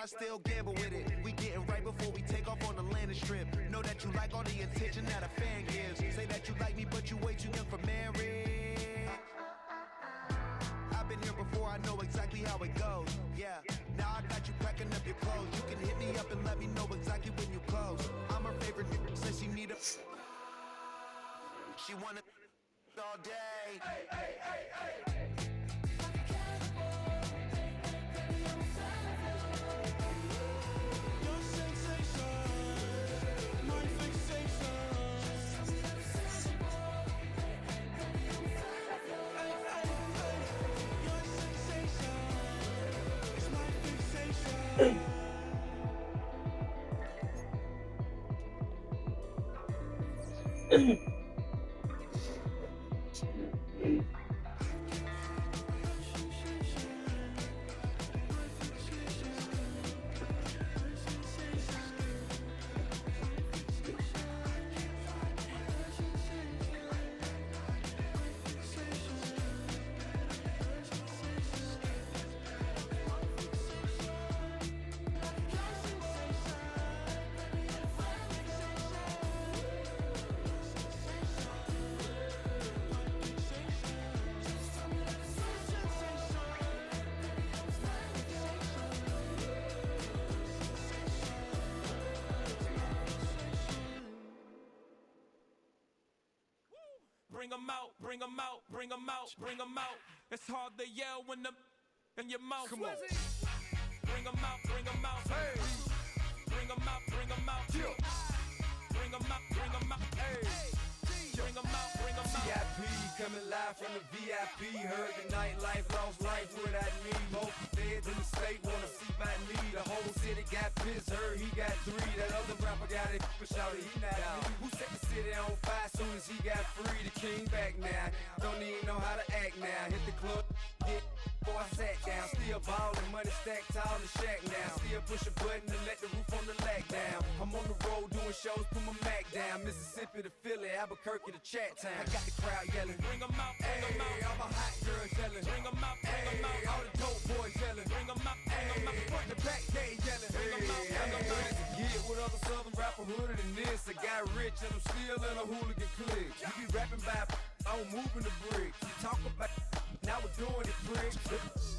I still gamble with it. We getting right before we take off on the landing strip. Know that you like all the attention that a fan gives. Say that you like me, but you way too young for marriage. I've been here before, I know exactly how it goes. Yeah, now I got you cracking up your clothes. You can hit me up and let me know exactly when you close. I'm her favorite since she need a. She wanna all day. Hey, hey, hey, hey. Bring 'em out, bring 'em out, bring 'em out, bring 'em out. It's hard to yell when the in your mouth. Come on. Bring 'em out, bring 'em out. Hey. Bring 'em out, bring 'em out. Yeah. Bring 'em out, bring 'em out. Hey. Bring 'em out, bring 'em out. VIP coming live from the VIP. Heard the nightlife, lost life without me. Both feds in the state wanna see by me. The whole city got pissed, heard he got 3. That other rapper got it, but shouted he not me. Who set the city on fire soon as he got free? The king back now, don't even know how to act now. Hit the club, hit before I sat down. Still ballin', money stacked tall in the shack now. Still push a button to let the roof on the lag down. I'm on the road doing shows, put my Mac down. Mississippi to Philly, Albuquerque to Chat Town. I got the crowd yelling, bring 'em out, bring 'em out. All my hot girls yelling, bring 'em out, bring 'em out. All the dope boys yelling, bring 'em out, bring 'em out. Front the back, they yelling, bring 'em out, bring 'em out. Get with other southern rapper hooded than this. I got rich and I'm still in a hooligan clique. You be rapping by, I'm moving the brick. You talk about, now we're doing it quick.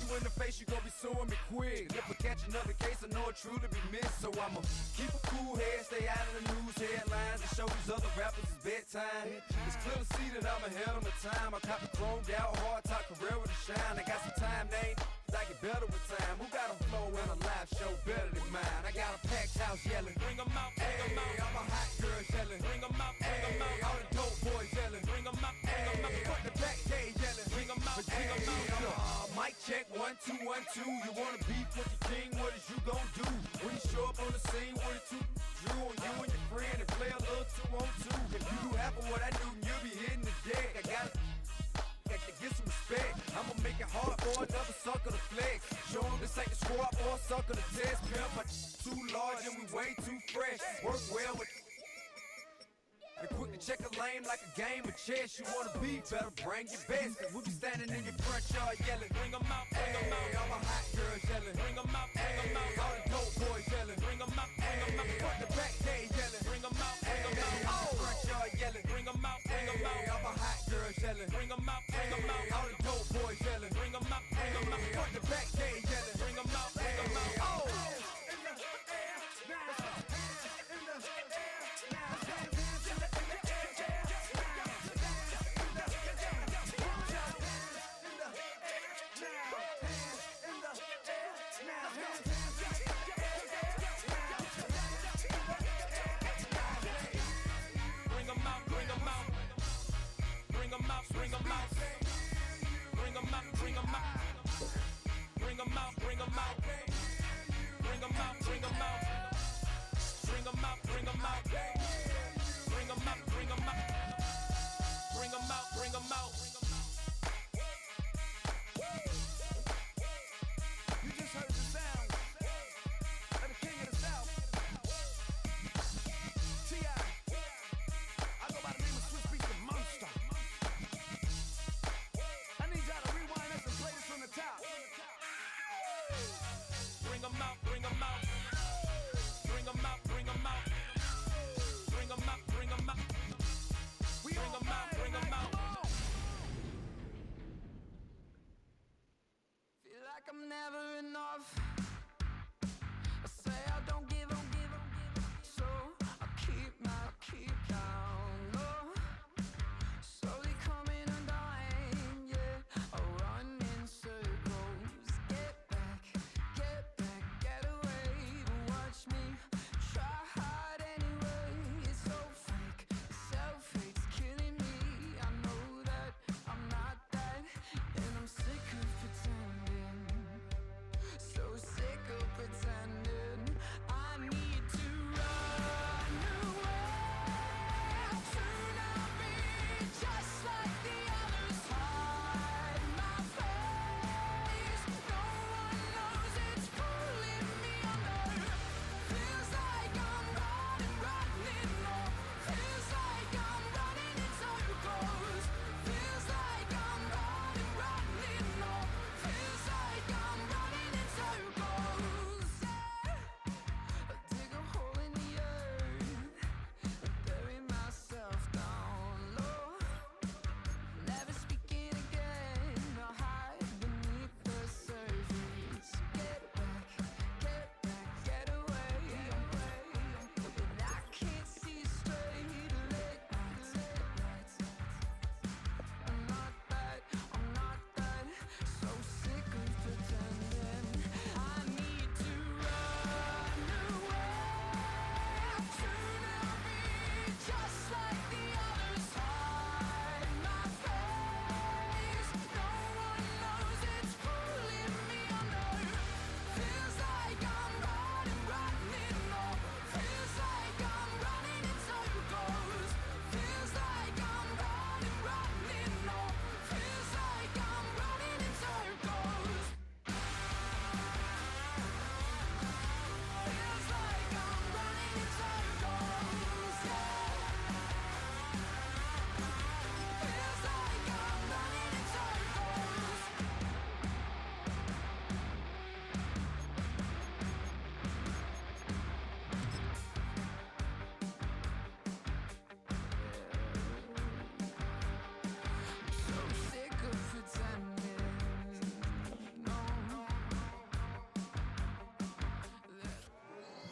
You in the face, you gon' be suing me quick. If I catch another case, I know it truly be missed. So I'ma keep a cool head, stay out of the news headlines, and show these other rappers it's bedtime. It's clear to see that I'm ahead of my time. I cop the chromed out, hard top career with a shine. I got some time, they ain't I get better with time. Who got a flow and a live show better than mine? I got a packed house yelling, bring 'em out, bring 'em out. All my hot girls yelling, bring 'em out, bring 'em out. All the dope boys yelling, bring 'em out, bring 'em out. Front the back, they yelling, bring 'em out, bring 'em out. Mic check, 1 2 1 2. You wanna beef with the king? What is you gon' do when you show up on the scene with a 2 Drew on you and your friend and play a little 2 on 2? If you do half of what I do, you'll be hitting the deck. I got to get some respect. I'ma make it hard for another sucker to flex. Show 'em this ain't the squad or sucker to test. Pimp, but too large and we way too fresh. Work well with. And quick to check a lane like a game of chess. You wanna be better, bring your best. We be standing in your front yard yelling, bring 'em out, bring 'em out. All my hot girls yelling, bring 'em out, bring 'em out. All the dope boys yelling, bring 'em out, bring 'em out. Front the back, they yelling, bring 'em out, bring 'em out. Front yard yelling, bring 'em out, bring 'em out. All my hot girls yelling, bring 'em out, bring 'em out. All the dope boys yelling, bring 'em out, bring 'em out. Front the back, they yelling, bring 'em out, bring 'em out.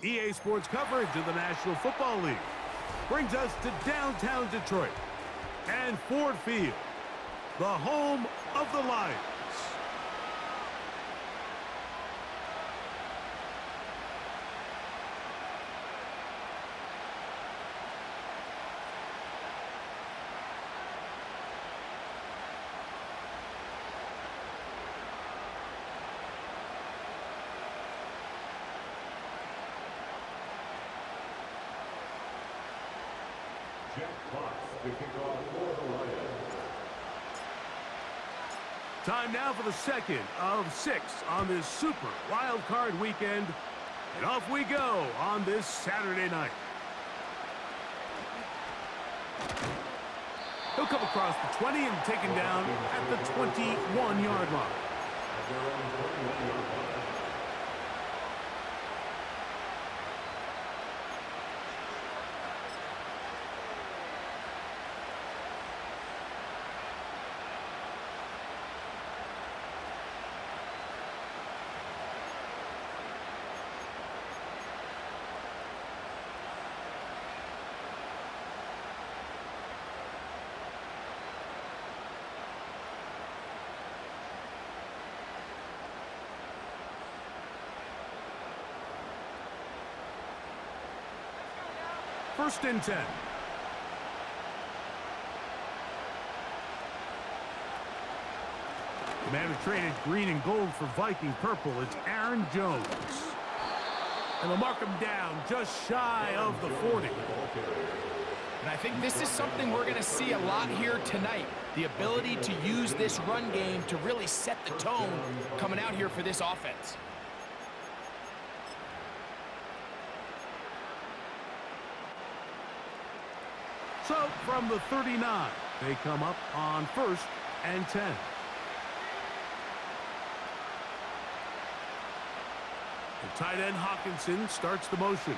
EA Sports coverage of the National Football League brings us to downtown Detroit and Ford Field, the home of the Lions. Time now for the second of 6 on this super wild card weekend. And off we go on this Saturday night. He'll come across the 20 and taken down at the 21-yard line. First and 10. The man who traded green and gold for Viking purple, it's Aaron Jones. And they'll mark him down just shy of the 40. And I think this is something we're going to see a lot here tonight. The ability to use this run game to really set the tone coming out here for this offense. So from the 39, they come up on 1st and 10. The tight end Hawkinson starts the motion.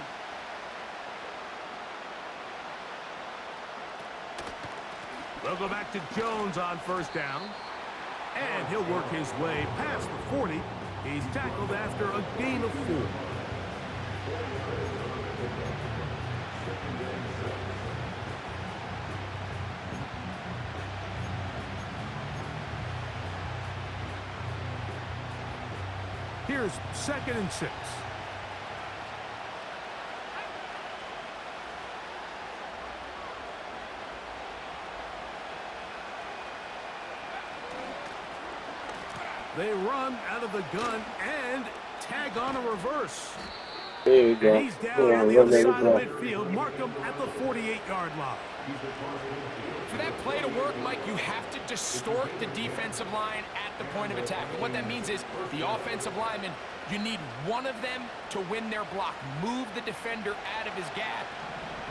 They'll go back to Jones on 1st down. And he'll work his way past the 40. He's tackled after a gain of 4. Here's 2nd and 6. They run out of the gun and tag on a reverse. There you go. And he's down on the other side of midfield. Mark him at the 48-yard line. For that play to work, Mike, you have to distort the defensive line at the point of attack. And what that means is the offensive lineman, you need one of them to win their block. Move the defender out of his gap.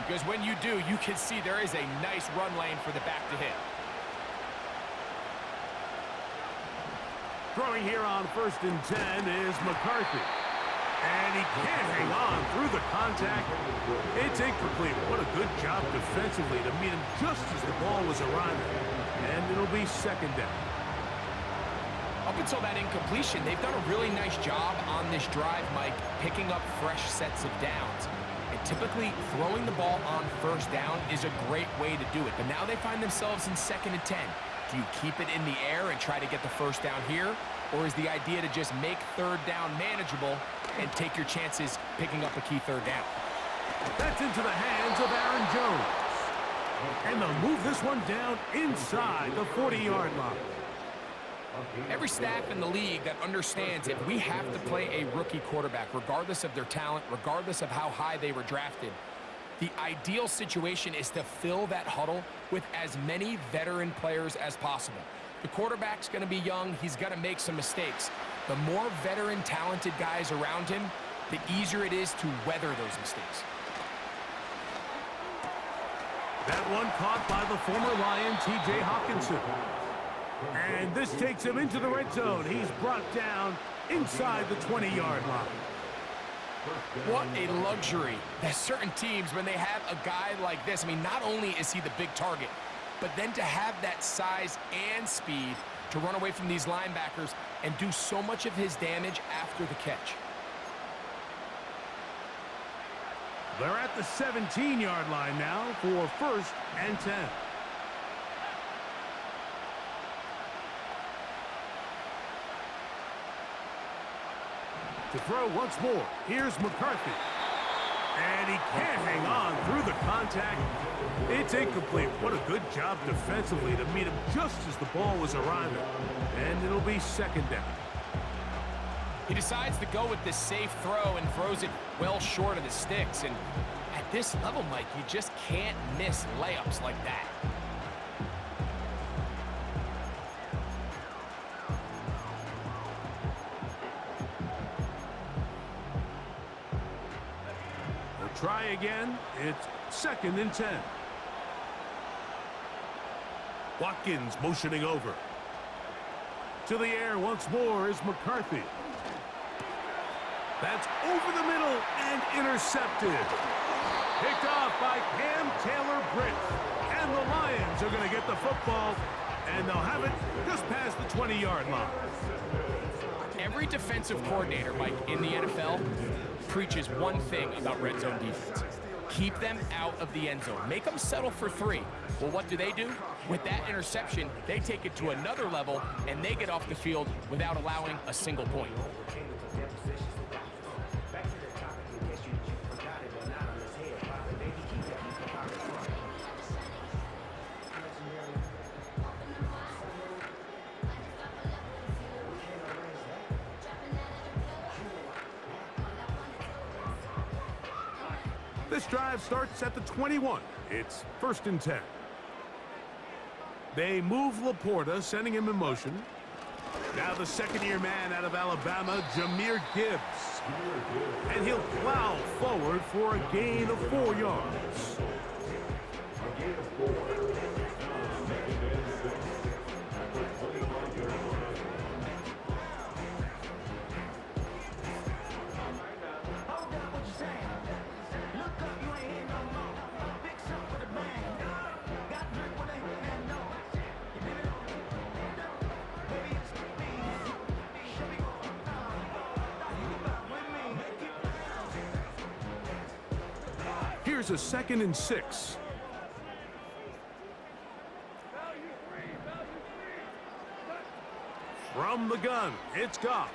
Because when you do, you can see there is a nice run lane for the back to hit. Throwing here on 1st and 10 is McCarthy. And he can't hang on through the contact. It's incomplete. What a good job defensively to meet him just as the ball was arriving. And it'll be 2nd down. Up until that incompletion, they've done a really nice job on this drive, Mike, picking up fresh sets of downs. And typically, throwing the ball on 1st down is a great way to do it. But now they find themselves in 2nd and 10. Do you keep it in the air and try to get the 1st down here? Or is the idea to just make 3rd down manageable and take your chances picking up a key 3rd down? That's into the hands of Aaron Jones. And they'll move this one down inside the 40-yard line. Every staff in the league that understands if we have to play a rookie quarterback, regardless of their talent, regardless of how high they were drafted, the ideal situation is to fill that huddle with as many veteran players as possible. The quarterback's going to be young. He's going to make some mistakes. The more veteran, talented guys around him, the easier it is to weather those mistakes. That one caught by the former Lion, T.J. Hawkinson. And this takes him into the red zone. He's brought down inside the 20-yard line. What a luxury that certain teams, when they have a guy like this, I mean, not only is he the big target, but then to have that size and speed to run away from these linebackers and do so much of his damage after the catch. They're at the 17-yard line now for 1st and 10. To throw once more, here's McCarthy. And he can't hang on through the contact. It's incomplete. What a good job defensively to meet him just as the ball was arriving. And it'll be 2nd down. He decides to go with this safe throw and throws it well short of the sticks. And at this level, Mike, you just can't miss layups like that. Try again. It's 2nd and 10. Watkins motioning over. To the air once more is McCarthy. That's over the middle and intercepted. Picked off by Cam Taylor-Britt. And the Lions are going to get the football, and they'll have it just past the 20-yard line. Every defensive coordinator, Mike, in the NFL preaches one thing about red zone defense. Keep them out of the end zone. Make them settle for 3. Well, what do? With that interception, they take it to another level, and they get off the field without allowing a single point. This drive starts at the 21. It's 1st and 10. They move Laporta, sending him in motion. Now the second-year man out of Alabama, Jahmyr Gibbs. And he'll plow forward for a gain of 4 yards. Here's a 2nd and 6. From the gun, it's Goff.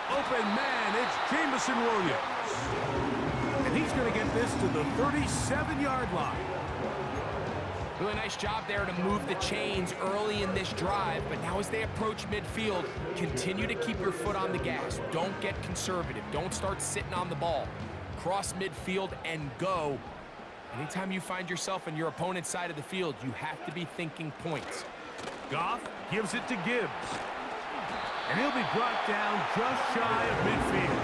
Open man, it's Jamison Williams. And he's going to get this to the 37-yard line. Really nice job there to move the chains early in this drive, but now as they approach midfield, continue to keep your foot on the gas. Don't get conservative. Don't start sitting on the ball. Cross midfield and go. Anytime you find yourself on your opponent's side of the field, you have to be thinking points. Goff gives it to Gibbs. And he'll be brought down just shy of midfield.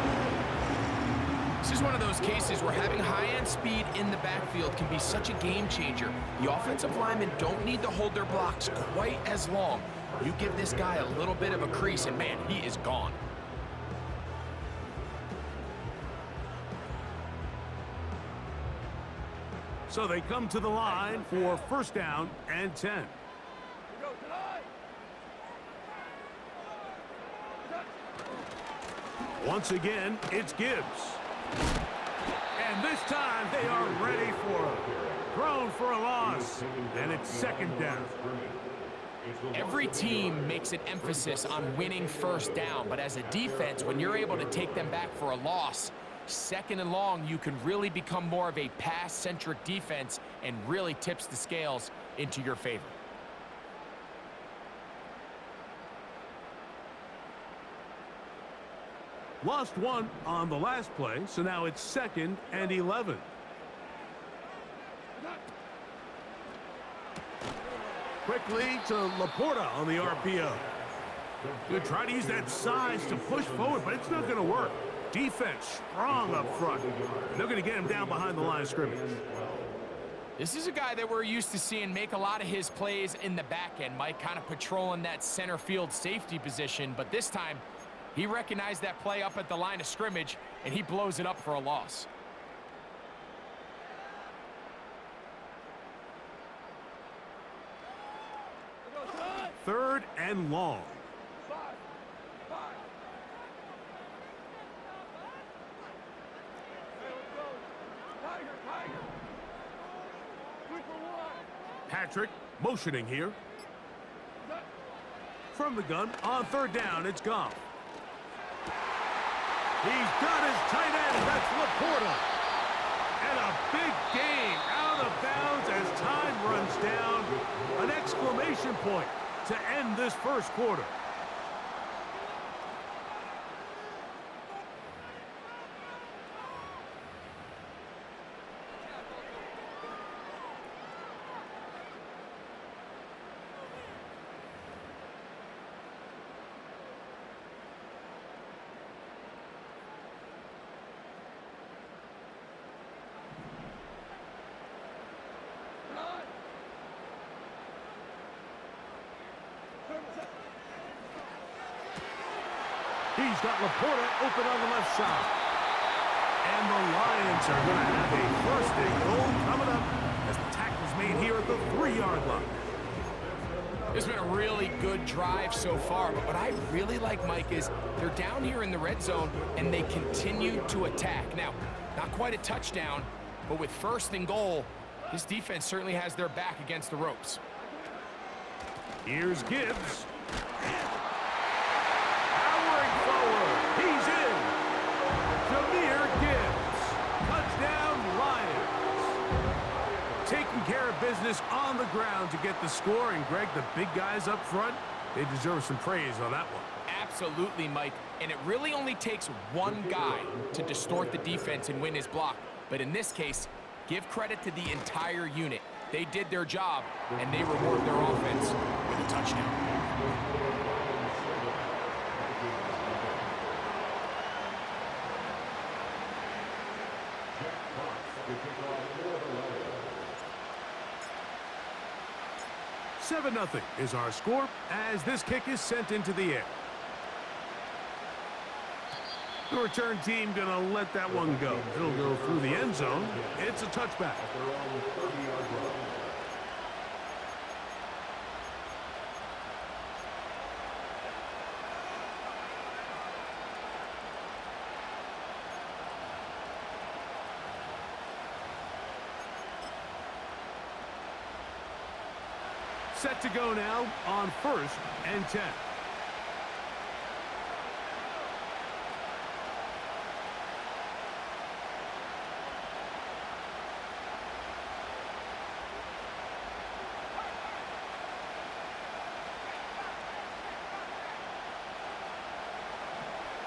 This is one of those cases where having high-end speed in the backfield can be such a game changer. The offensive linemen don't need to hold their blocks quite as long. You give this guy a little bit of a crease, and man, he is gone. So they come to the line for 1st down and 10. Once again, it's Gibbs. And this time they are ready for him. Thrown for a loss. And it's 2nd down. Every team makes an emphasis on winning 1st down, but as a defense, when you're able to take them back for a loss, 2nd and long, you can really become more of a pass-centric defense and really tips the scales into your favor. Lost 1 on the last play, so now it's 2nd and 11. Quickly to Laporta on the RPO. He'll try to use that size to push forward, but it's not going to work. Defense strong up front. They're going to get him down behind the line of scrimmage. This is a guy that we're used to seeing make a lot of his plays in the back end, Mike, kind of patrolling that center field safety position, but this time he recognized that play up at the line of scrimmage, and he blows it up for a loss. Third and long. Patrick motioning here. From the gun, on third down, it's Goff. He's got his tight end, that's Laporta. And a big gain out of bounds as time runs down. An exclamation point to end this first quarter. He's got Laporta open on the left side. And the Lions are going to have a first and goal coming up as the tackle's made here at the 3-yard line. It's been a really good drive so far, but what I really like, Mike, is they're down here in the red zone and they continue to attack. Now, not quite a touchdown, but with first and goal, this defense certainly has their back against the ropes. Here's Gibbs. Powering forward. He's in. Jahmyr Gibbs. Touchdown, Lions. Taking care of business on the ground to get the score. And, Greg, the big guys up front, they deserve some praise on that one. Absolutely, Mike. And it really only takes one guy to distort the defense and win his block. But in this case, give credit to the entire unit. They did their job, and they reward their offense with a touchdown. Seven 0 is our score as this kick is sent into the air. The return team going to let that one go. It'll go through the end zone. It's a touchback. Set to go now on 1st and 10.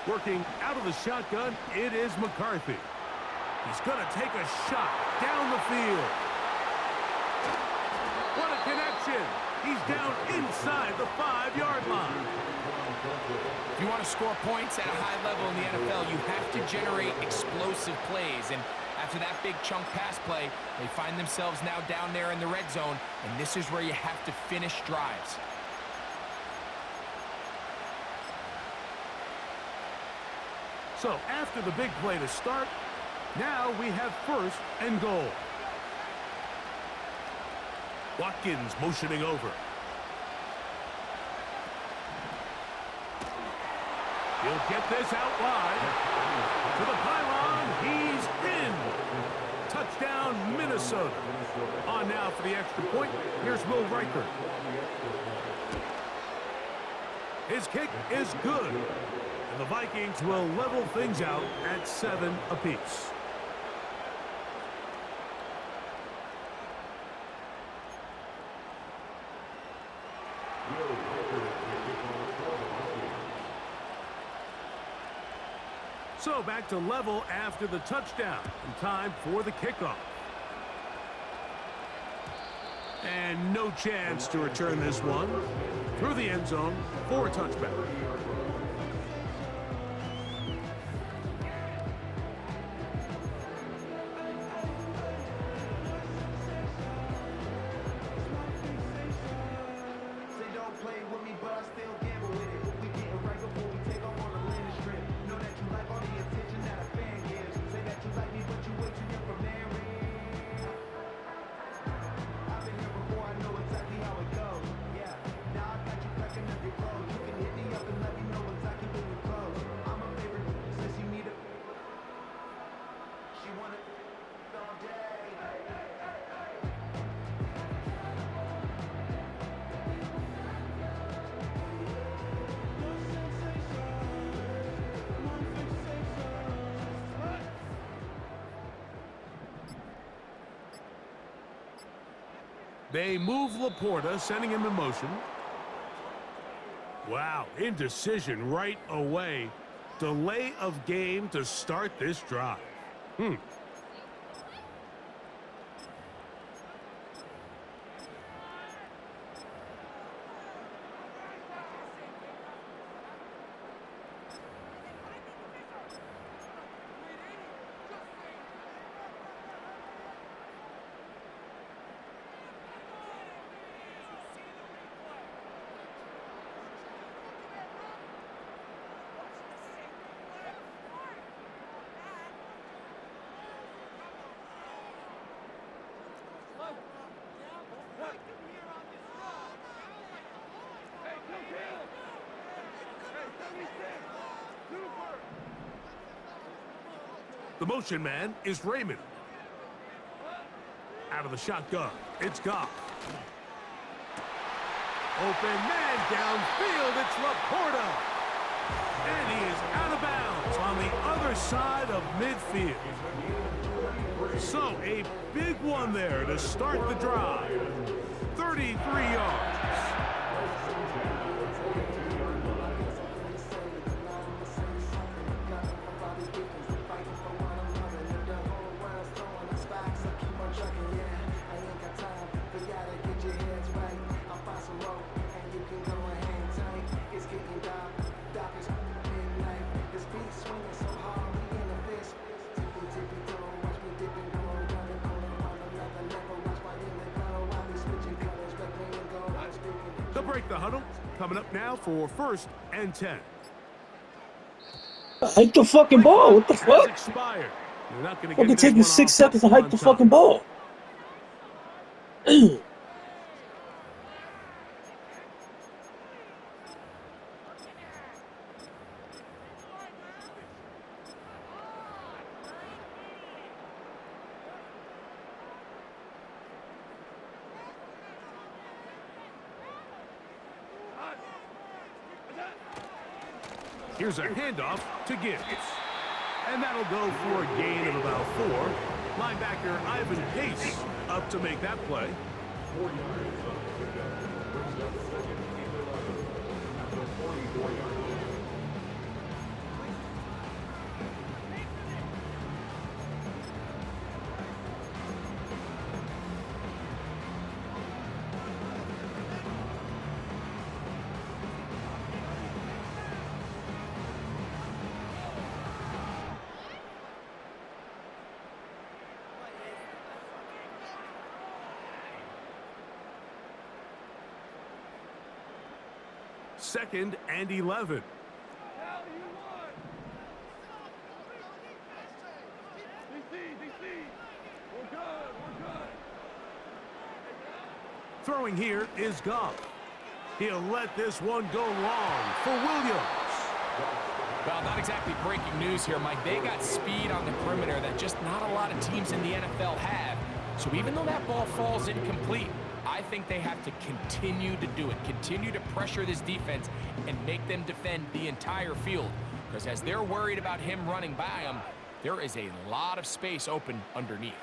Working out of the shotgun, it is McCarthy. He's going to take a shot down the field. What a connection. He's down inside the 5-yard line. If you want to score points at a high level in the NFL, you have to generate explosive plays. And after that big chunk pass play, they find themselves now down there in the red zone, and this is where you have to finish drives. So after the big play to start, now we have 1st and goal. Watkins motioning over. He'll get this out wide. To the pylon, he's in. Touchdown, Minnesota. On now for the extra point, here's Will Riker. His kick is good. And the Vikings will level things out at 7 apiece. So back to level after the touchdown. And time for the kickoff. And no chance to return this one. Through the end zone for a touchback. Now I got you cracking up your clothes. You can hit me up and let me know They move Laporta, sending him in motion. Wow, indecision right away. Delay of game to start this drive. The motion man is Raymond. Out of the shotgun, it's Goff. Open man downfield, it's Laporta. And he is out of bounds on the other side of midfield. So a big one there to start the drive. 33 yards. They'll break the huddle. Coming up now for 1st and 10. Hike the fucking ball. What the fuck? Expired. You're not going to Fucking get taking 6 seconds to hike the fucking ball. Here's a handoff to Gibbs. And that'll go for a gain of about 4. Linebacker Ivan Pace up to make that play. Second and 11. Throwing here is Goff. He'll let this one go long for Williams. Well, not exactly breaking news here, Mike. They got speed on the perimeter that just not a lot of teams in the NFL have. So even though that ball falls incomplete, I think they have to continue to do it. Continue to pressure this defense and make them defend the entire field. Because as they're worried about him running by them, there is a lot of space open underneath.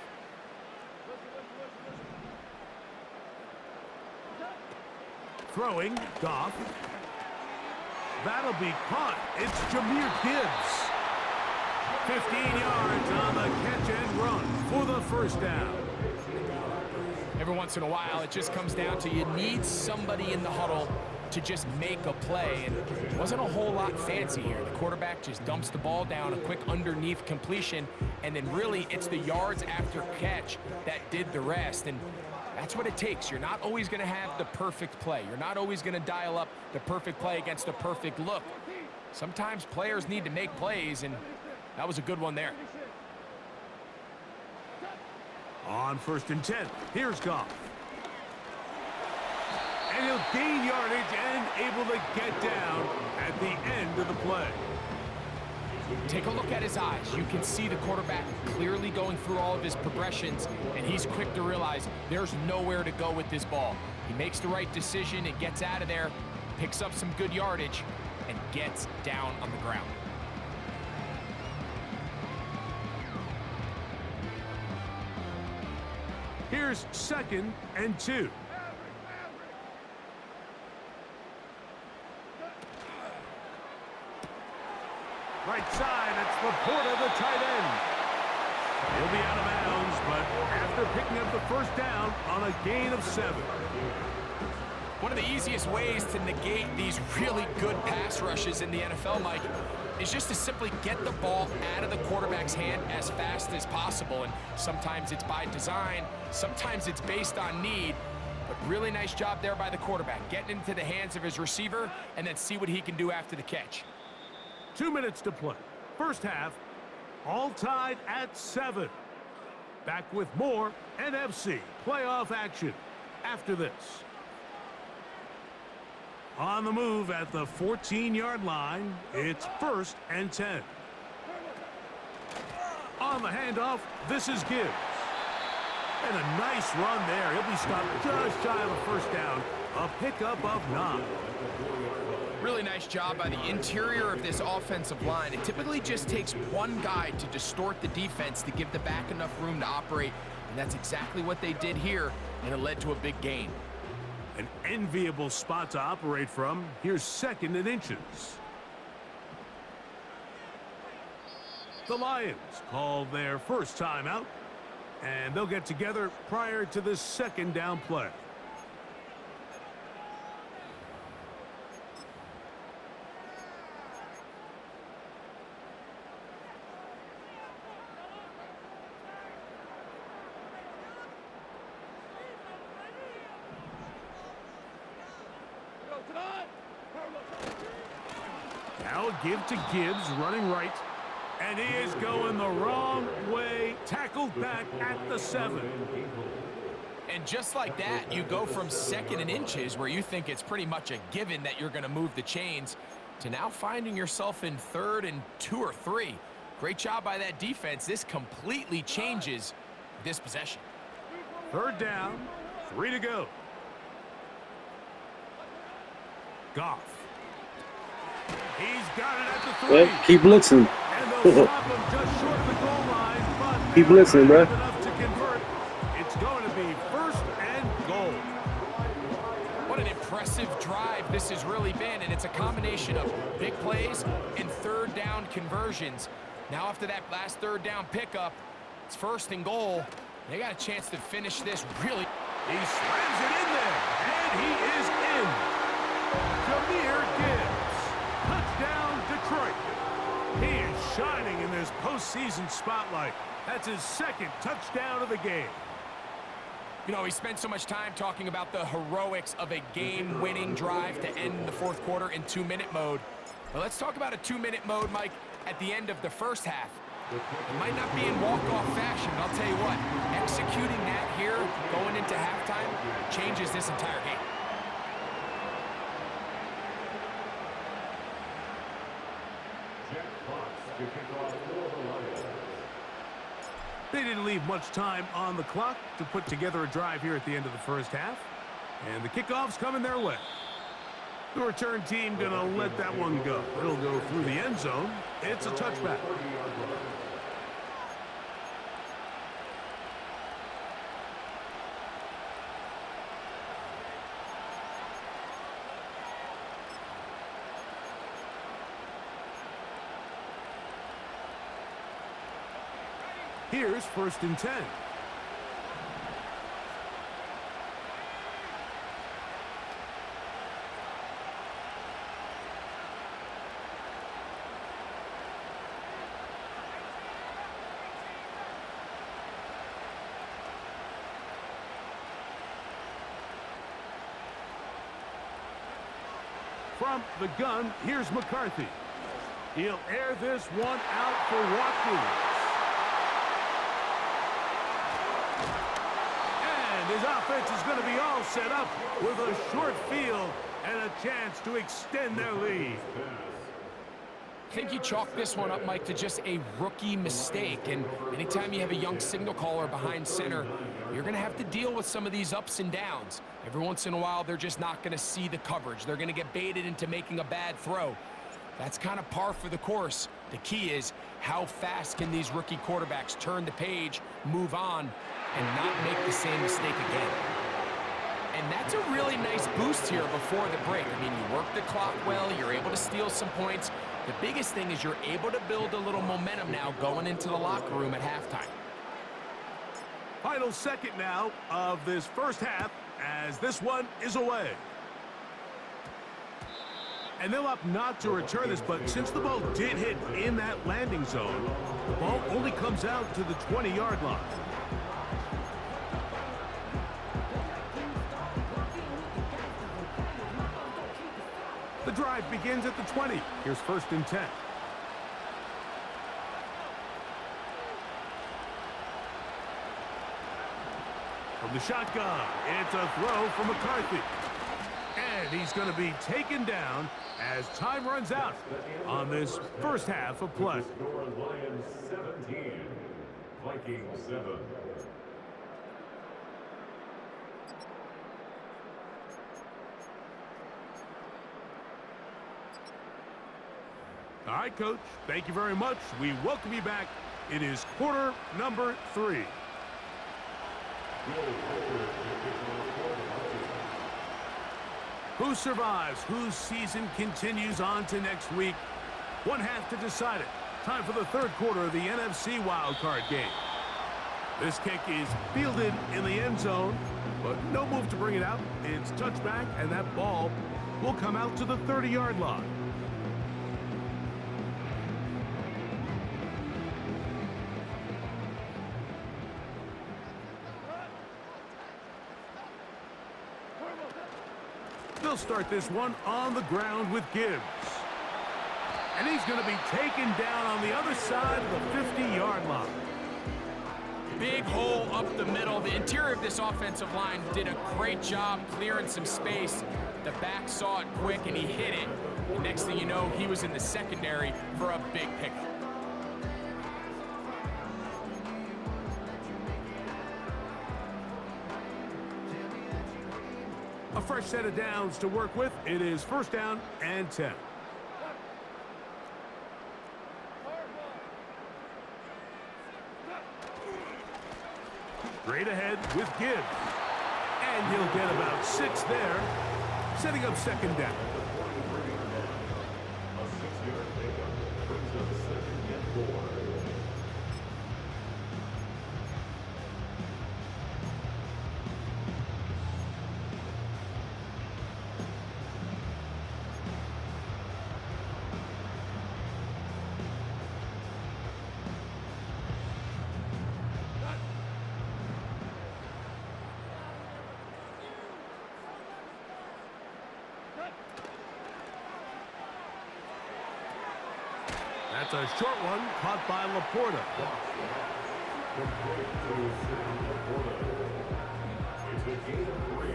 Throwing, Goff. That'll be caught. It's Jahmyr Gibbs. 15 yards on the catch and run for the first down. Every once in a while, it just comes down to you need somebody in the huddle to just make a play. And it wasn't a whole lot fancy here. The quarterback just dumps the ball down, a quick underneath completion, and then really it's the yards after catch that did the rest. And that's what it takes. You're not always going to have the perfect play. You're not always going to dial up the perfect play against the perfect look. Sometimes players need to make plays, and that was a good one there. On 1st and 10, here's Goff. And he'll gain yardage and able to get down at the end of the play. Take a look at his eyes. You can see the quarterback clearly going through all of his progressions, and he's quick to realize there's nowhere to go with this ball. He makes the right decision and gets out of there, picks up some good yardage, and gets down on the ground. Here's 2nd and 2. Right side, it's Laporta, the tight end. He'll be out of bounds, but after picking up the first down on a gain of 7. One of the easiest ways to negate these really good pass rushes in the NFL, Mike, is just to simply get the ball out of the quarterback's hand as fast as possible. And sometimes it's by design, sometimes it's based on need. But really nice job there by the quarterback, getting into the hands of his receiver and then see what he can do after the catch. 2 minutes to play. First half, all tied at 7. Back with more NFC playoff action after this. On the move at the 14-yard line, it's 1st and 10. On the handoff, this is Gibbs. And a nice run there. He'll be stopped just shy of a first down. A pickup of 9. Really nice job by the interior of this offensive line. It typically just takes one guy to distort the defense to give the back enough room to operate. And that's exactly what they did here, and it led to a big gain. An enviable spot to operate from. Here's 2nd and inches. The Lions call their first timeout, and they'll get together prior to the 2nd down play. Now a give to Gibbs, running right. And he is going the wrong way. Tackled back at the 7. And just like that, you go from 2nd and inches, where you think it's pretty much a given that you're going to move the chains, to now finding yourself in 3rd and 2 or 3. Great job by that defense. This completely changes this possession. 3rd down, 3 to go. Goff. He's got it at the 3. Well, keep blitzing. And they'll stop him just short of the goal line, but Keep blitzing, bro. enough to convert. It's going to be 1st and goal. What an impressive drive this has really been, and it's a combination of big plays and 3rd down conversions. Now after that last 3rd down pickup, it's 1st and goal. They got a chance to finish this really. He slams it in there, and he is in. Jahmyr Gibbs, touchdown Detroit. He is shining in this postseason spotlight. That's his 2nd touchdown of the game. You know, we spent so much time talking about the heroics of a game-winning drive to end the 4th quarter in 2-minute mode. But let's talk about a 2-minute mode, Mike, at the end of the first half. It might not be in walk-off fashion, but I'll tell you what, executing that here, going into halftime, changes this entire game. They didn't leave much time on the clock to put together a drive here at the end of the first half. And the kickoff's coming their way. The return team going to let that one go. It'll go through the end zone. It's a touchback. Here's 1st and 10. From the gun, here's McCarthy. He'll air this one out for Watkins. His offense is going to be all set up with a short field and a chance to extend their lead. I think you chalk this one up, Mike, to just a rookie mistake. And anytime you have a young signal caller behind center, you're going to have to deal with some of these ups and downs. Every once in a while, they're just not going to see the coverage. They're going to get baited into making a bad throw. That's kind of par for the course. The key is how fast can these rookie quarterbacks turn the page, move on, and not make the same mistake again. And that's a really nice boost here before the break. I mean, you work the clock well, you're able to steal some points, The biggest thing is you're able to build a little momentum now going into the locker room at halftime. Final second now of this first half as this one is away. And they'll opt not to return this, but since the ball did hit in that landing zone, the ball only comes out to the 20-yard line. The drive begins at the 20. Here's 1st and 10. From the shotgun, it's a throw from McCarthy. And he's going to be taken down as time runs out on this first half of play. Lions 17, Vikings 7. All right, Coach, thank you very much. We welcome you back. It is quarter number 3. Who survives? Whose season continues on to next week? One half to decide it. Time for the third quarter of the NFC wildcard game. This kick is fielded in the end zone, but no move to bring it out. It's touchback, and that ball will come out to the 30-yard line. They'll start this one on the ground with Gibbs. And he's going to be taken down on the other side of the 50-yard line. Big hole up the middle. The interior of this offensive line did a great job clearing some space. The back saw it quick, and he hit it. The next thing you know, he was in the secondary for a big pickup. A fresh set of downs to work with. It is 1st down and 10. Straight ahead with Gibbs. And he'll get about 6 there, setting up 2nd down. A 6-yard pickup brings up 2nd and 4. That's a short one caught by Laporta. It's a gain of 3.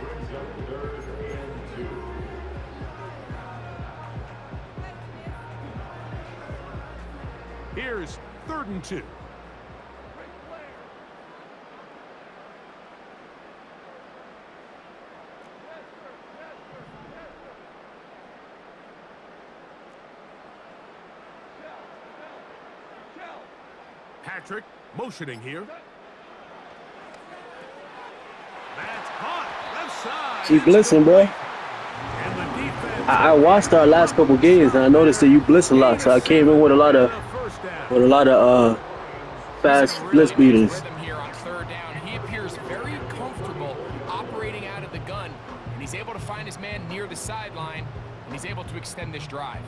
Brings up 3rd and 2. Here's 3rd and 2. Patrick motioning here. That's caught. Left side. She blitzing, bro. And the defense. I watched our last couple games, and I noticed that you blitz a lot, so I came in with a lot of fast blitz beaters. Here on 3rd down, he appears very comfortable operating out of the gun, and he's able to find his man near the sideline, and he's able to extend this drive.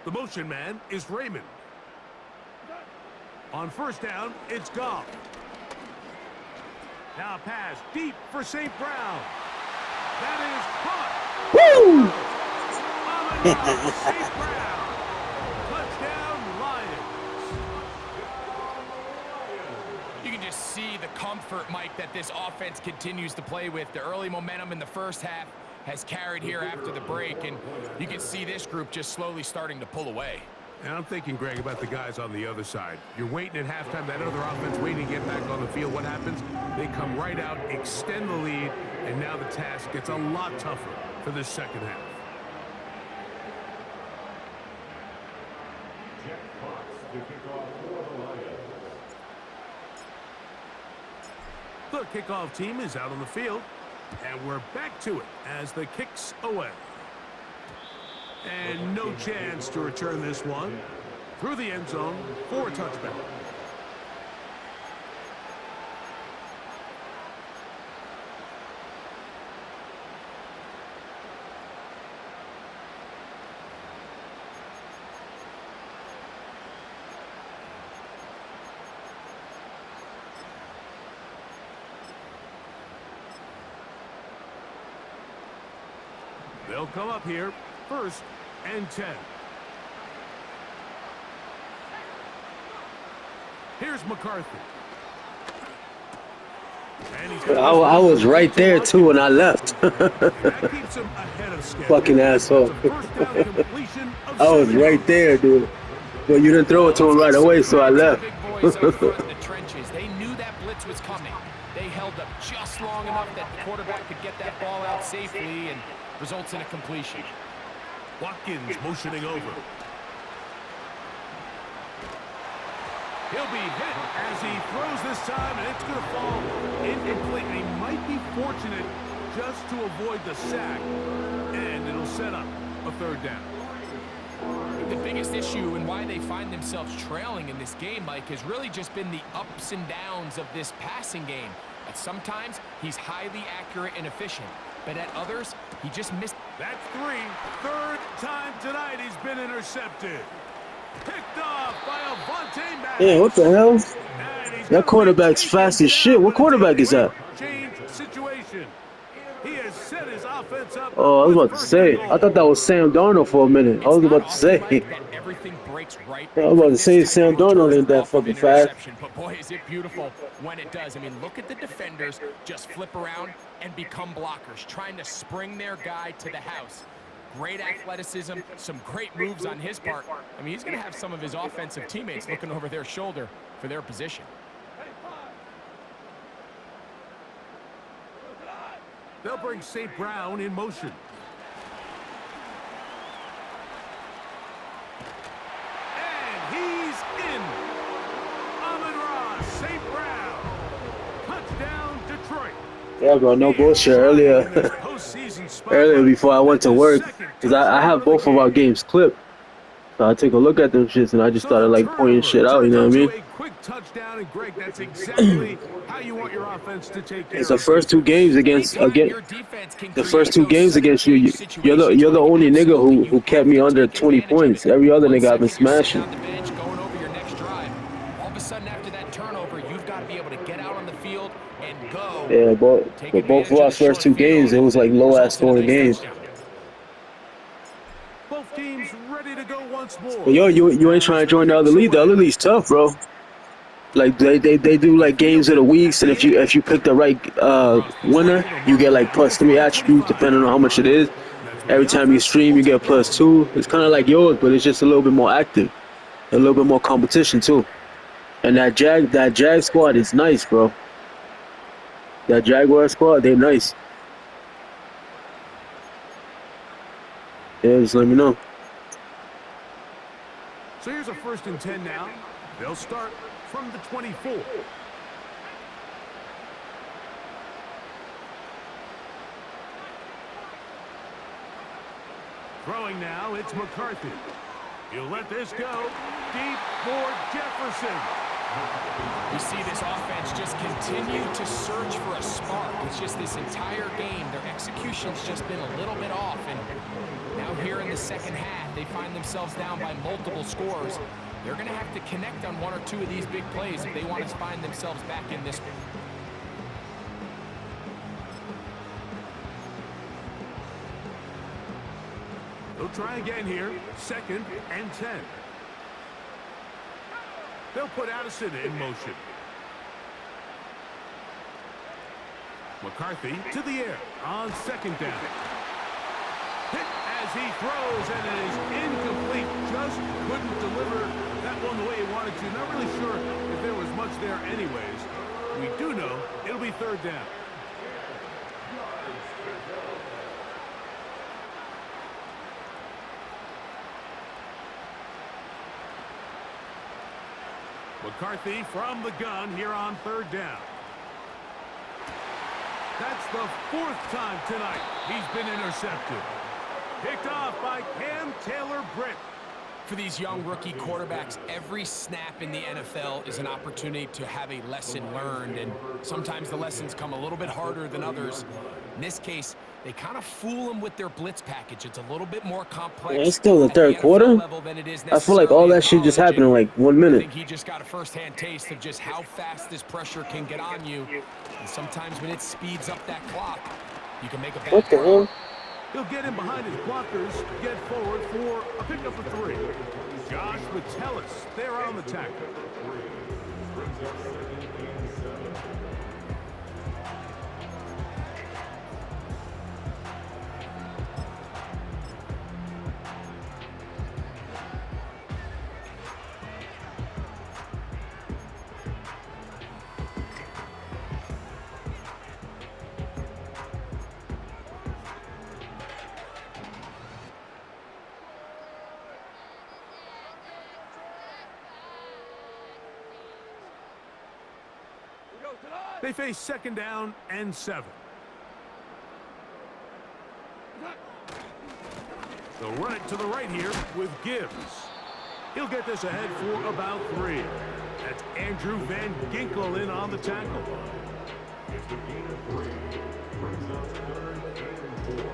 The motion man is Raymond. On 1st down, it's Goff. Now pass deep for St. Brown. That is caught. Woo! St. Brown. Touchdown, Lions. You can just see the comfort, Mike, that this offense continues to play with. The early momentum in the first half has carried here after the break, and you can see this group just slowly starting to pull away. And I'm thinking, Greg, about the guys on the other side. You're waiting at halftime, that other offense waiting to get back on the field. What happens? They come right out, extend the lead, and now the task gets a lot tougher for this second half. to kick off for the Lions. The kickoff team is out on the field, and we're back to it as the kick's away. And no chance to return this one through the end zone for a touchback. They'll come up here, 1st and 10. Here's McCarthy. And he's I was right there too when I left. that keeps him ahead of schedule. Fucking asshole. That's a first down completion of I was 7 right there, dude. But you didn't throw it to him right away, so I left. Big boys up front in the trenches. They knew that blitz was coming. They held up just long enough that the quarterback could get that ball out safely and results in a completion. Watkins motioning over. He'll be hit as he throws this time, and it's going to fall incomplete. And he might be fortunate just to avoid the sack, and it'll set up a 3rd down. The biggest issue and why they find themselves trailing in this game, Mike, has really just been the ups and downs of this passing game. At sometimes, he's highly accurate and efficient, but at others, he just missed. That's 3. 3rd time tonight he's been intercepted. Picked off by Avonte Madden. Yeah, what the hell? That quarterback's fast as shit. What quarterback is that? Change situation. He has set his offense up. Oh, I was about to say. I thought that was Sam Darnold for a minute. I was about to say. Everything breaks right. Yeah, I was about to say Sam Darnold ain't that fucking fast. But boy, is it beautiful when it does. I mean, look at the defenders just flip around and become blockers, trying to spring their guy to the house. Great athleticism, some great moves on his part. I mean, he's going to have some of his offensive teammates looking over their shoulder for their position. They'll bring St. Brown in motion. And he's in. Amon-Ra St. Brown. Touchdown, Detroit. Yeah, bro, no bullshit. Earlier before I went to work, because I have both of our games clipped. So I take a look at them shits and I just started like pointing shit out, you know what I mean? Quick touchdown, and Greg, that's exactly how you want your offense to take care. It's the first 2 games against the first 2 games against you. You're the only nigga who kept me under 20 points. Every other nigga I've been smashing. Going over your next drive. All of a sudden after that turnover, you've got to be able to get out on the field and go. Yeah, but both of our first 2 games, it was like low ass scoring games. Both teams ready to go once more. But yo, you ain't trying to join the other league. The other league's tough, bro. Like they do like games of the weeks, and if you pick the right winner, you get like +3 attributes depending on how much it is. Every time you stream, you get +2. It's kind of like yours, but it's just a little bit more active, a little bit more competition too. And that Jag squad is nice, bro. That Jaguar squad, they're nice. Yeah, just let me know. So here's a 1st and 10 now. They'll start from the 24. Throwing now, it's McCarthy. He'll let this go. Deep for Jefferson. We see this offense just continue to search for a spark. It's just this entire game, their execution's just been a little bit off. And now here in the second half, they find themselves down by multiple scores. They're going to have to connect on 1 or 2 of these big plays if they want to find themselves back in this one. They'll try again here. 2nd and 10. They'll put Addison in motion. McCarthy to the air on 2nd down. Hit as he throws, and it is incomplete. Just couldn't deliver that one the way he wanted to. Not really sure if there was much there anyways. We do know it'll be 3rd down. McCarthy from the gun here on third down. That's the 4th time tonight he's been intercepted. Picked off by Cam Taylor-Britt. For these young rookie quarterbacks, every snap in the NFL is an opportunity to have a lesson learned, and sometimes the lessons come a little bit harder than others. In this case, they kind of fool them with their blitz package. It's a little bit more complex. Yeah, it's still the third quarter. I feel like all that shit just happened in like 1 minute. I think he just got a first-hand taste of just how fast this pressure can get on you. And sometimes when it speeds up that clock, you can make a bad What the hell? He'll get in behind his blockers, get forward for a pickup of 3. Josh Metellus there on the tackle. They face 2nd down and 7. They'll run it to the right here with Gibbs. He'll get this ahead for about 3. That's Andrew Van Ginkel in on the tackle. It's the gain of 3. Brings up 3rd and 4.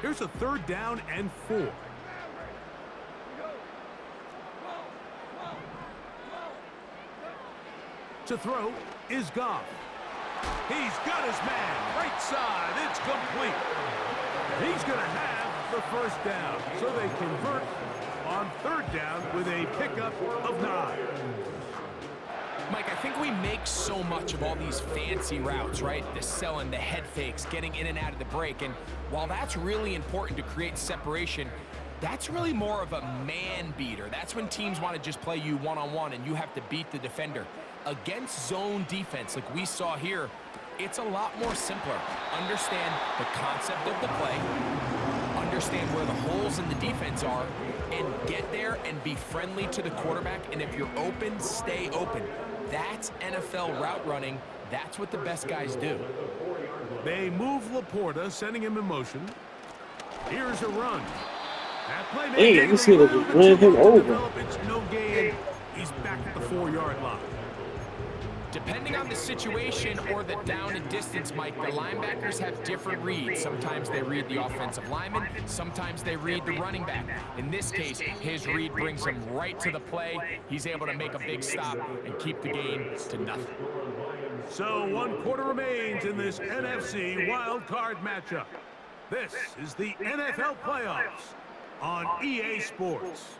Here's a 3rd down and 4. To throw is Goff. He's got his man. Right side. It's complete. He's going to have the 1st down. So they convert on 3rd down with a pickup of 9. Mike, I think we make so much of all these fancy routes, right? The selling, the head fakes, getting in and out of the break. And while that's really important to create separation, that's really more of a man beater. That's when teams want to just play you one-on-one and you have to beat the defender. Against zone defense like we saw here, it's a lot more simpler. Understand the concept of the play, understand where the holes in the defense are, and get there and be friendly to the quarterback. And if you're open, stay open. That's NFL route running. That's what the best guys do. They move Laporta, sending him in motion. Here's a run. That play Hey, you see, they ran him over. It's no gain. He's back at the 4-yard line. Depending on the situation or the down and distance, Mike, the linebackers have different reads. Sometimes they read the offensive lineman. Sometimes they read the running back. In this case, his read brings him right to the play. He's able to make a big stop and keep the game to nothing. So 1 quarter remains in this NFC wild card matchup. This is the NFL playoffs on EA Sports.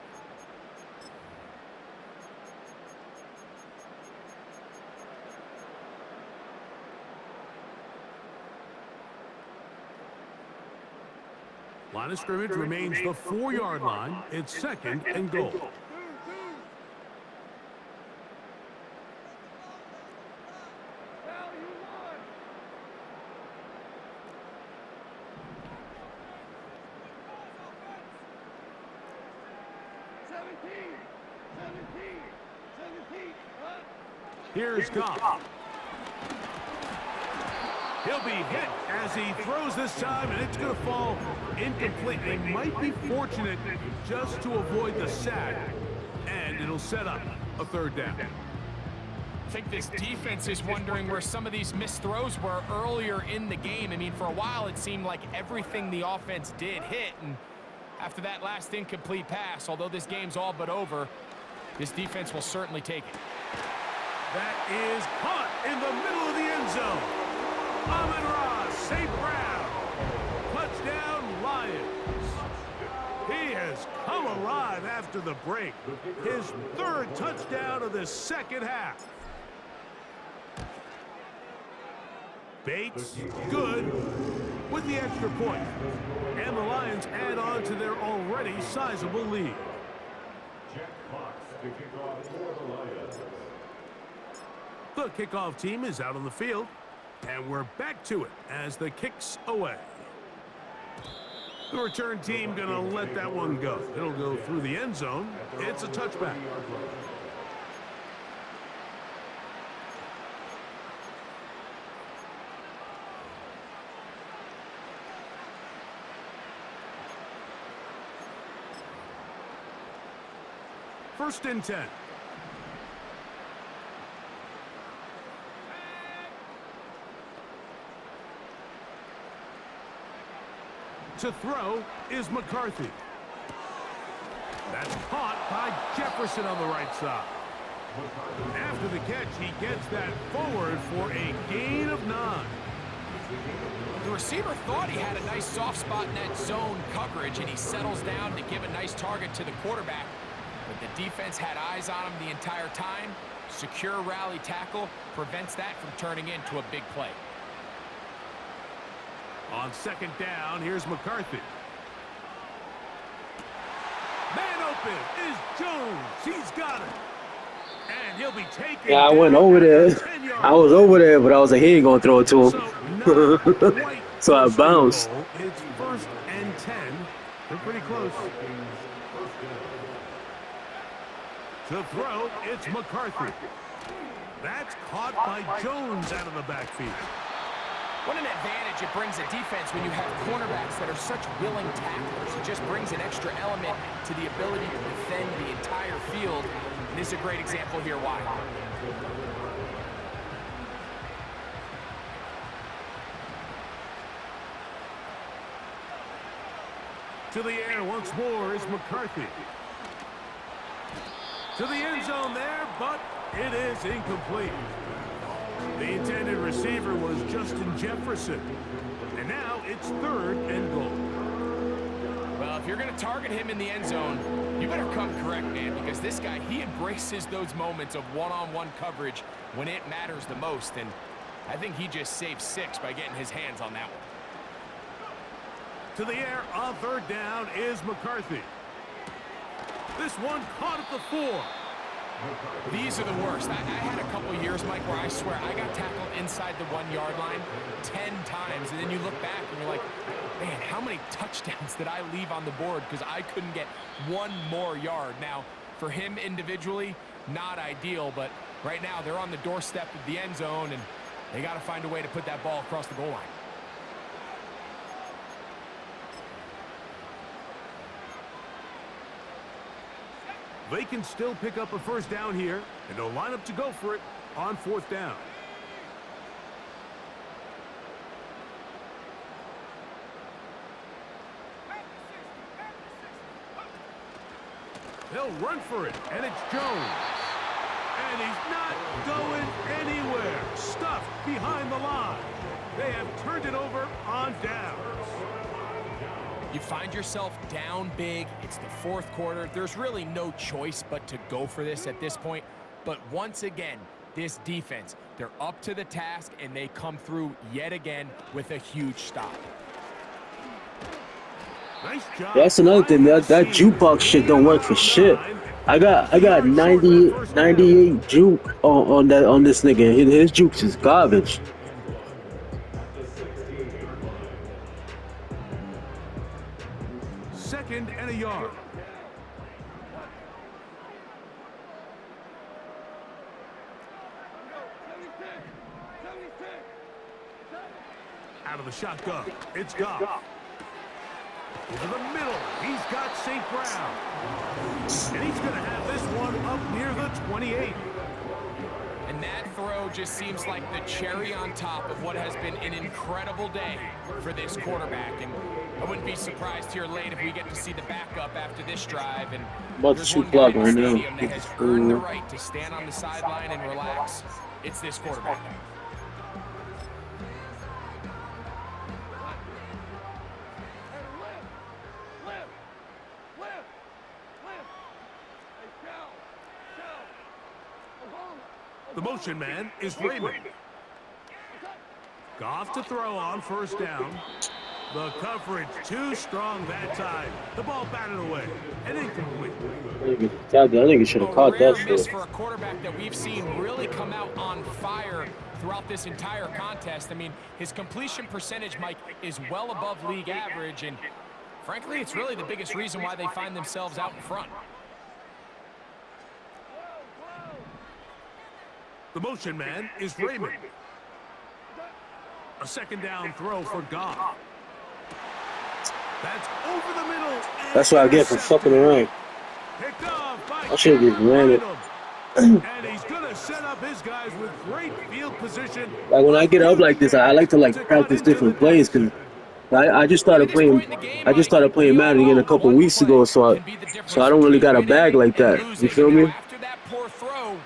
Line of scrimmage remains the 4-yard line. It's 2nd and goal. Here's Goff. He'll be hit as he throws this time, and it's going to fall incomplete. They might be fortunate just to avoid the sack, and it'll set up a 3rd down. I think this defense is wondering where some of these missed throws were earlier in the game. I mean, for a while, it seemed like everything the offense did hit, and after that last incomplete pass, although this game's all but over, this defense will certainly take it. That is caught in the middle of the end zone. Amon-Ra St. Brown. Touchdown, Lions. He has come alive after the break. His 3rd touchdown of the 2nd half. Bates, good, with the extra point. And the Lions add on to their already sizable lead. Jack Fox to kick off for the Lions. The kickoff team is out on the field, and we're back to it as the kick's away. The return team going to let that one go. It'll go through the end zone. It's a touchback. First and 10. To throw is McCarthy. That's caught by Jefferson on the right side. After the catch, he gets that forward for a gain of 9. The receiver thought he had a nice soft spot in that zone coverage, and he settles down to give a nice target to the quarterback. But the defense had eyes on him the entire time. Secure rally tackle prevents that from turning into a big play. On second down, here's McCarthy. Man open is Jones. He's got it. And he'll be taken. Yeah, I went over there. I was over there, but I was like, he ain't going to throw it to him. So I bounced. It's first and 10. They're pretty close. To throw, it's McCarthy. That's caught by Jones out of the backfield. What an advantage it brings a defense when you have cornerbacks that are such willing tacklers. It just brings an extra element to the ability to defend the entire field. And this is a great example here why. To the air once more is McCarthy. To the end zone there, but it is incomplete. The intended receiver was Justin Jefferson. And now it's third and goal. Well, if you're going to target him in the end zone, you better come correct, man, because this guy, he embraces those moments of one-on-one coverage when it matters the most. And I think he just saved 6 by getting his hands on that one. To the air on third down is McCarthy. This one caught at the 4. These are the worst. I had a couple years, Mike, where I swear I got tackled inside the 1-yard line 10 times, and then you look back and you're like, man, how many touchdowns did I leave on the board because I couldn't get one more yard? Now, for him individually, not ideal, but right now they're on the doorstep of the end zone, and they got to find a way to put that ball across the goal line. They can still pick up a first down here, and they'll line up to go for it on fourth down. They'll run for it, and it's Jones. And he's not going anywhere. Stuffed behind the line. They have turned it over on downs. You find yourself down big. It's the fourth quarter. There's really no choice but to go for this at this point. But once again, this defense, they're up to the task, and they come through yet again with a huge stop. Nice job. That's another thing. That jukebox shit don't work for shit. I got 98 juke on this nigga. His jukes is garbage. Second and a yard. Out of the shotgun, it's Goff. Over the middle, he's got St. Brown. And he's going to have this one up near the 28. And that throw just seems like the cherry on top of what has been an incredible day for this quarterback. And I wouldn't be surprised here late if we get to see the backup after this drive. And About to shoot block right now. That has earned the right to stand on the sideline and relax. It's this quarterback. The motion man is Raymond. Goff to throw on first down. The coverage too strong that time. The ball batted away and incomplete. I think he should have caught that Miss shit. for a quarterback that we've seen really come out on fire throughout this entire contest. I mean, his completion percentage, Mike, is well above league average, and Frankly, it's really the biggest reason why they find themselves out in front. The motion man is Raymond. A second down throw for Goff. That's over the middle. That's what I get for fucking around. Picked off by I should have just ran it. And he's going to set up his guys with great field position. Like when I get up like this, I like to like practice different plays because I just started playing. I just started playing Madden again a couple weeks ago, so I don't really got a bag like that. You feel me? After that poor throw,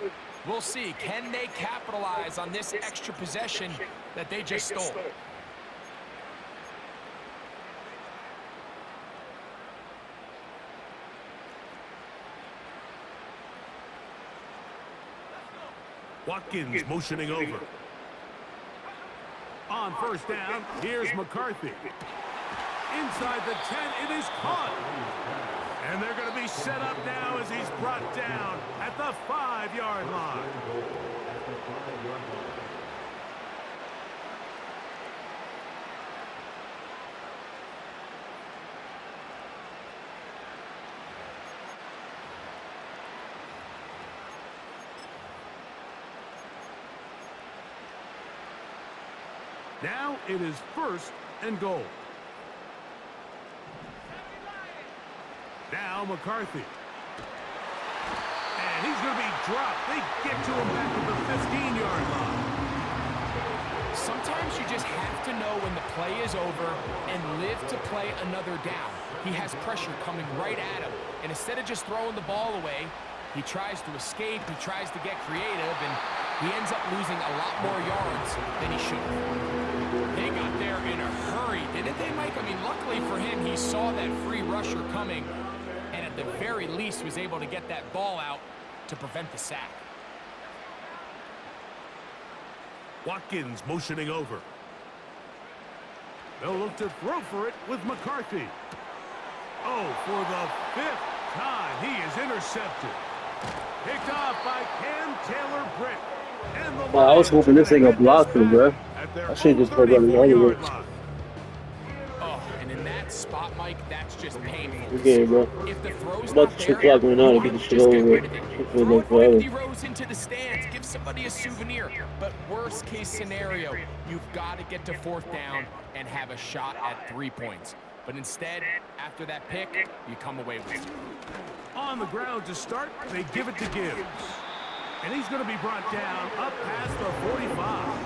we'll see. Can they capitalize on this extra possession that they just stole? Watkins motioning over. On first down, here's McCarthy. Inside the 10, it is caught. And they're going to be set up now as he's brought down at the 5-yard line. Now it is first and goal. Now McCarthy. And he's going to be dropped. They get to him back at the 15-yard line. Sometimes you just have to know when the play is over and live to play another down. He has pressure coming right at him. And instead of just throwing the ball away, he tries to escape, he tries to get creative, and he ends up losing a lot more yards than he should have. They got there in a hurry, didn't they, Mike? I mean, luckily for him, he saw that free rusher coming, and at the very least was able to get that ball out to prevent the sack. Watkins motioning over. They'll look to throw for it with McCarthy. Oh, for the 5th time, he is intercepted. Picked off by Cam Taylor-Britt. Well, I was hoping this ain't gonna block him, bro. I should just put on the other way. Oh, and in that spot, Mike, that's just painful. Good game, bro. If the throw's About not to there, check clock going on and get this shit over with. Throw 50 rows into the stands, give somebody a souvenir. But worst case scenario, you've got to get to 4th down and have a shot at 3 points. But instead, after that pick, you come away with it. On the ground to start, they give it to Gibbs. And he's going to be brought down up past the 45.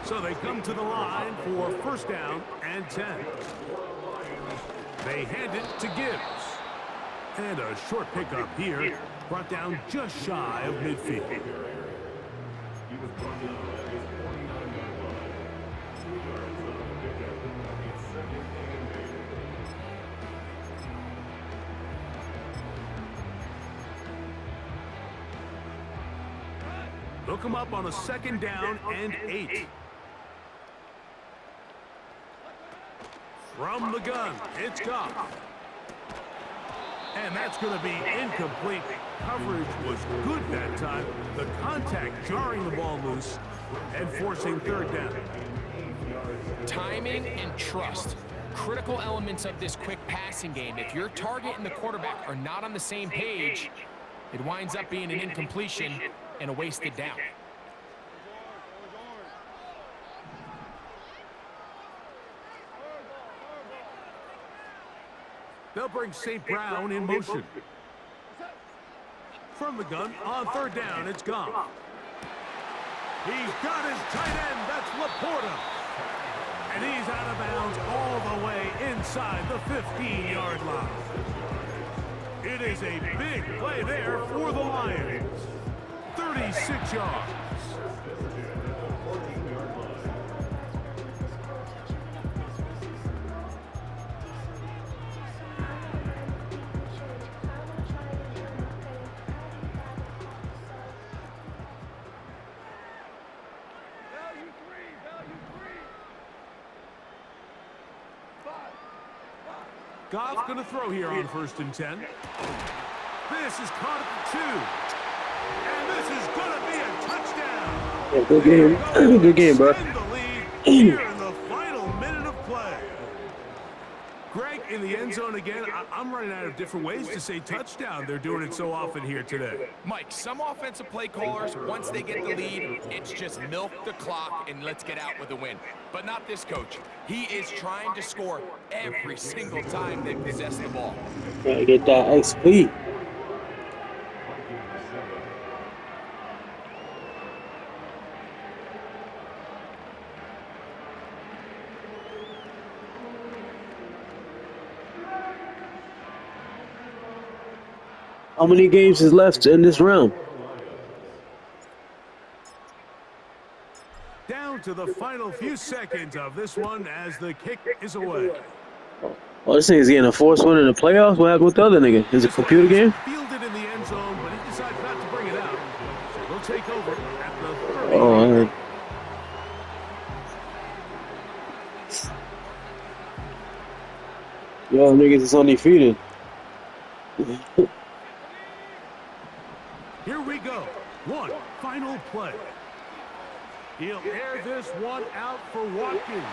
So they come to the line for first down and 10. They hand it to Gibbs. And a short pickup here, brought down just shy of midfield. Look him up on a second down and 8. From the gun, it's Goff. And that's going to be incomplete. Coverage was good that time. The contact jarring the ball loose and forcing 3rd down. Timing and trust. Critical elements of this quick passing game. If your target and the quarterback are not on the same page, it winds up being an incompletion and a wasted down. They'll bring St. Brown in motion. From the gun, on 3rd down, it's Goff. He's got his tight end, that's Laporta. And he's out of bounds all the way inside the 15-yard line. It is a big play there for the Lions. 36 yards. Goff going to throw here on 1st and 10. This is caught at the 2. And this is going to be a touchdown. Yeah, good game. Good game, bro. Extend the lead here in the final minute of play. Greg, in the end zone again. I'm running out of different ways to say touchdown. They're doing it so often here today. Mike, some offensive play callers, once they get the lead, it's just milk the clock and let's get out with a win. But not this coach. He is trying to score every single time they possess the ball. Gotta get that XP. How many games is left in this round? Down to the final few seconds of this one as the kick is away. Oh, this thing's getting a forced one in the playoffs. What happened with the other nigga? Is it a computer game? Fielded in the end zone, but he decides not to bring it out. So they'll take over at the 30. Oh, I heard. Yo, niggas is undefeated. Here we go. One final play. He'll air this one out for Watkins.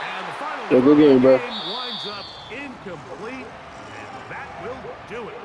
And the final Yeah, good game, bro. winds up incomplete, and that will do it.